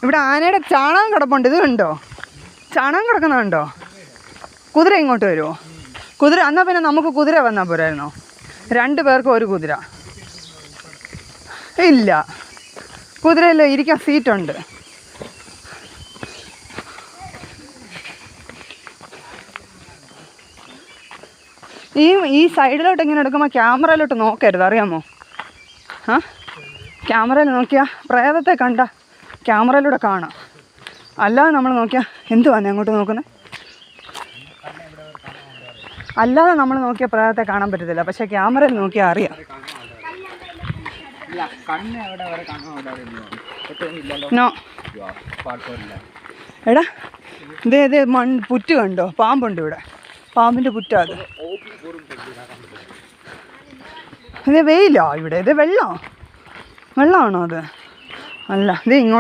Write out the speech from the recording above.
ഇവിടെ ആനയുടെ ചാണകം കിടപ്പുണ്ട്. ഇത് കണ്ടോ? ചാണകം കിടക്കുന്നുണ്ടോ? കുതിര ഇങ്ങോട്ട് വരുമോ? കുതിര എന്നാൽ പിന്നെ നമുക്ക് കുതിര വന്നാൽ പോരായിരുന്നോ? 2 പേർക്കും ഒരു കുതിര ഇല്ല. കുതിരയിൽ ഇരിക്കാൻ സീറ്റുണ്ട്. ഈ സൈഡിലോട്ട് ഇങ്ങനെ എടുക്കുമ്പോൾ ക്യാമറയിലോട്ട് നോക്കരുത്, അറിയാമോ? ക്യാമറയിൽ നോക്കിയാൽ പ്രേതത്തെ കണ്ട ക്യാമറയിലൂടെ കാണാം. അല്ലാതെ നമ്മൾ നോക്കിയാൽ എന്തുവാണ് അങ്ങോട്ട് നോക്കുന്നത്? അല്ലാതെ നമ്മൾ നോക്കിയാൽ പ്രേതത്തെ കാണാൻ പറ്റത്തില്ല. പക്ഷേ ക്യാമറയിൽ നോക്കിയാൽ അറിയാം. നോ എടാ, ഇതേ പുറ്റ് കണ്ടോ? പാമ്പുണ്ട് ഇവിടെ. പാമ്പിൻ്റെ പുറ്റാ അത്. ഇത് വെയിലോ ഇവിടെ? ഇത് വെള്ളമാണോ അത്? അല്ല, ഇത് ഇങ്ങോട്ട്